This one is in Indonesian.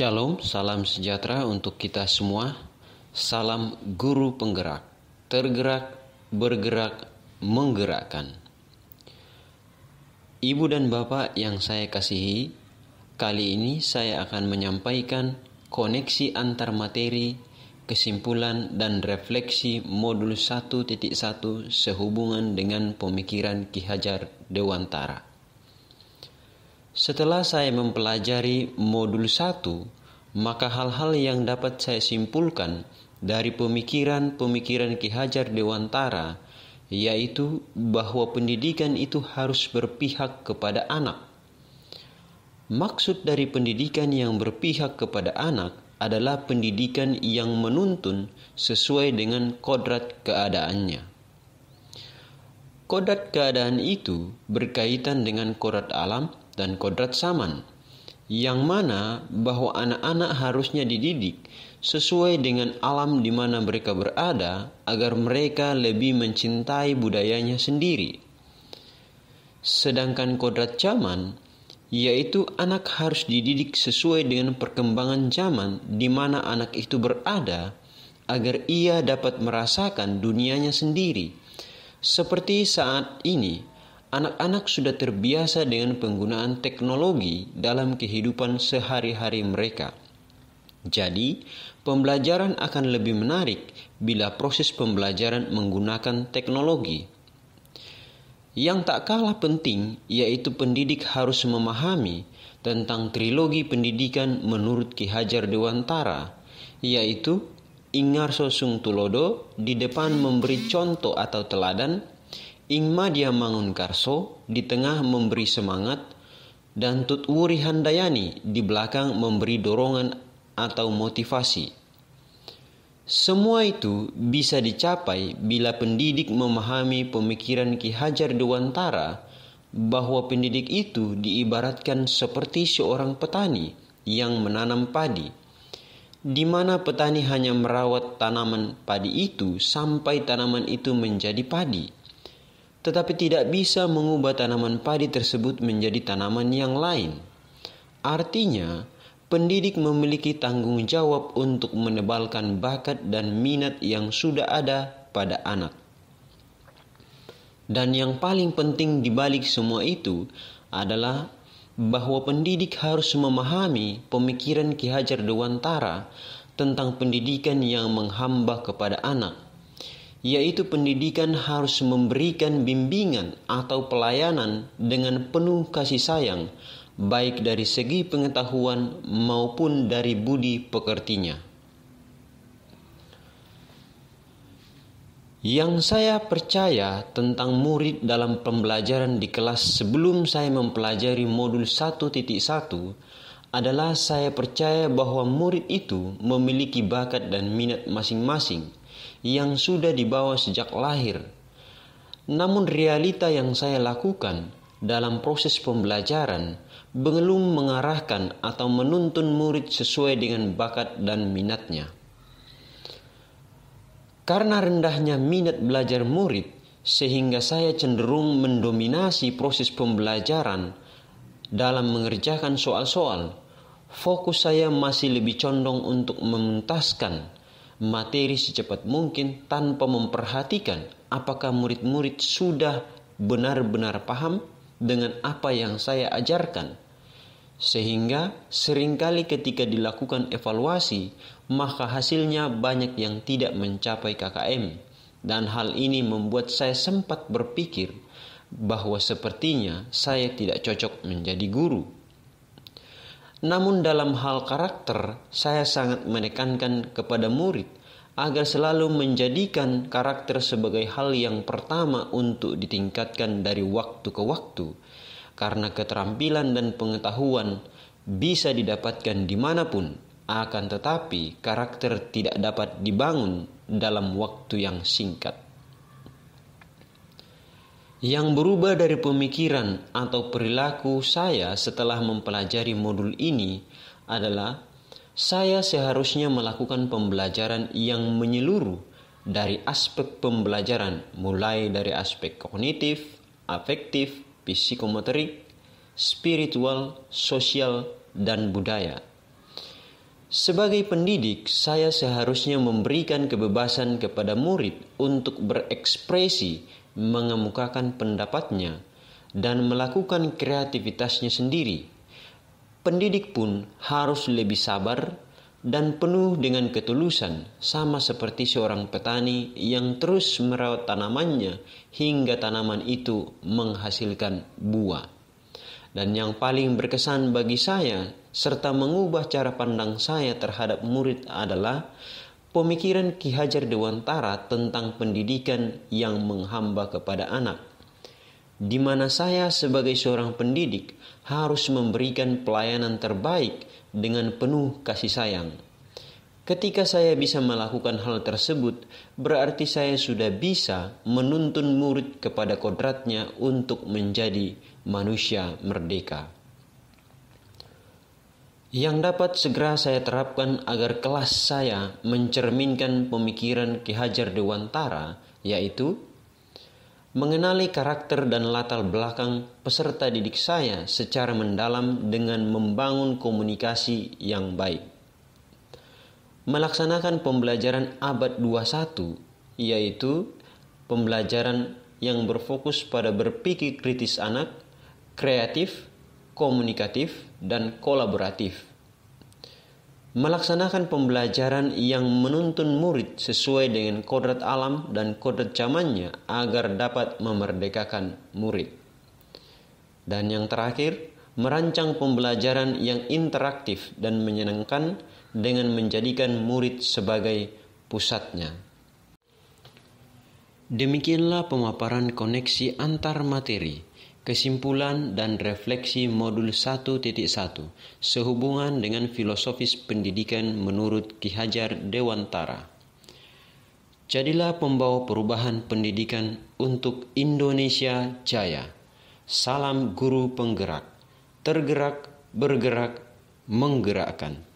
Shalom, salam sejahtera untuk kita semua. Salam guru penggerak, tergerak, bergerak, menggerakkan. Ibu dan Bapak yang saya kasihi, kali ini saya akan menyampaikan koneksi antar materi, kesimpulan dan refleksi modul 1.1 sehubungan dengan pemikiran Ki Hajar Dewantara. Setelah saya mempelajari modul 1, maka hal-hal yang dapat saya simpulkan dari pemikiran Ki Hajar Dewantara, yaitu bahwa pendidikan itu harus berpihak kepada anak. Maksud dari pendidikan yang berpihak kepada anak adalah pendidikan yang menuntun sesuai dengan kodrat keadaannya. Kodrat keadaan itu berkaitan dengan kodrat alam dan kodrat zaman, yang mana bahwa anak-anak harusnya dididik sesuai dengan alam di mana mereka berada agar mereka lebih mencintai budayanya sendiri. Sedangkan kodrat zaman, yaitu anak harus dididik sesuai dengan perkembangan zaman di mana anak itu berada agar ia dapat merasakan dunianya sendiri. Seperti saat ini, anak-anak sudah terbiasa dengan penggunaan teknologi dalam kehidupan sehari-hari mereka. Jadi, pembelajaran akan lebih menarik bila proses pembelajaran menggunakan teknologi. Yang tak kalah penting, yaitu pendidik harus memahami tentang trilogi pendidikan menurut Ki Hajar Dewantara, yaitu Ingarso Sung Tulodo di depan memberi contoh atau teladan, Ingmadia Mangun Karso di tengah memberi semangat, dan Tutwuri Handayani di belakang memberi dorongan atau motivasi. Semua itu bisa dicapai bila pendidik memahami pemikiran Ki Hajar Dewantara bahwa pendidik itu diibaratkan seperti seorang petani yang menanam padi, di mana petani hanya merawat tanaman padi itu sampai tanaman itu menjadi padi, tetapi tidak bisa mengubah tanaman padi tersebut menjadi tanaman yang lain. Artinya, pendidik memiliki tanggung jawab untuk menebalkan bakat dan minat yang sudah ada pada anak. Dan yang paling penting di balik semua itu adalah bahwa pendidik harus memahami pemikiran Ki Hajar Dewantara tentang pendidikan yang menghamba kepada anak, yaitu pendidikan harus memberikan bimbingan atau pelayanan dengan penuh kasih sayang, baik dari segi pengetahuan maupun dari budi pekertinya. Yang saya percaya tentang murid dalam pembelajaran di kelas sebelum saya mempelajari modul 1.1 adalah saya percaya bahwa murid itu memiliki bakat dan minat masing-masing yang sudah dibawa sejak lahir. Namun realita yang saya lakukan dalam proses pembelajaran belum mengarahkan atau menuntun murid sesuai dengan bakat dan minatnya. Karena rendahnya minat belajar murid, sehingga saya cenderung mendominasi proses pembelajaran dalam mengerjakan soal-soal. Fokus saya masih lebih condong untuk menuntaskan materi secepat mungkin tanpa memperhatikan apakah murid-murid sudah benar-benar paham dengan apa yang saya ajarkan. Sehingga seringkali ketika dilakukan evaluasi, maka hasilnya banyak yang tidak mencapai KKM. Dan hal ini membuat saya sempat berpikir bahwa sepertinya saya tidak cocok menjadi guru. Namun dalam hal karakter, saya sangat menekankan kepada murid agar selalu menjadikan karakter sebagai hal yang pertama untuk ditingkatkan dari waktu ke waktu, karena keterampilan dan pengetahuan bisa didapatkan dimanapun, akan tetapi karakter tidak dapat dibangun dalam waktu yang singkat. Yang berubah dari pemikiran atau perilaku saya setelah mempelajari modul ini adalah saya seharusnya melakukan pembelajaran yang menyeluruh dari aspek pembelajaran, mulai dari aspek kognitif, afektif, psikomotorik, spiritual, sosial, dan budaya. Sebagai pendidik, saya seharusnya memberikan kebebasan kepada murid untuk berekspresi, mengemukakan pendapatnya, dan melakukan kreativitasnya sendiri. Pendidik pun harus lebih sabar dan penuh dengan ketulusan, sama seperti seorang petani yang terus merawat tanamannya hingga tanaman itu menghasilkan buah. Dan yang paling berkesan bagi saya serta mengubah cara pandang saya terhadap murid adalah pemikiran Ki Hajar Dewantara tentang pendidikan yang menghamba kepada anak, di mana saya sebagai seorang pendidik harus memberikan pelayanan terbaik dengan penuh kasih sayang. Ketika saya bisa melakukan hal tersebut, berarti saya sudah bisa menuntun murid kepada kodratnya untuk menjadi manusia merdeka. Yang dapat segera saya terapkan agar kelas saya mencerminkan pemikiran Ki Hajar Dewantara, yaitu mengenali karakter dan latar belakang peserta didik saya secara mendalam dengan membangun komunikasi yang baik. Melaksanakan pembelajaran abad 21, yaitu pembelajaran yang berfokus pada berpikir kritis anak, kreatif, komunikatif, dan kolaboratif. Melaksanakan pembelajaran yang menuntun murid sesuai dengan kodrat alam dan kodrat zamannya agar dapat memerdekakan murid. Dan yang terakhir, merancang pembelajaran yang interaktif dan menyenangkan dengan menjadikan murid sebagai pusatnya. Demikianlah pemaparan koneksi antar materi, kesimpulan dan refleksi modul 1.1 sehubungan dengan filosofis pendidikan menurut Ki Hajar Dewantara. Jadilah pembawa perubahan pendidikan untuk Indonesia Jaya. Salam guru penggerak, tergerak, bergerak, menggerakkan.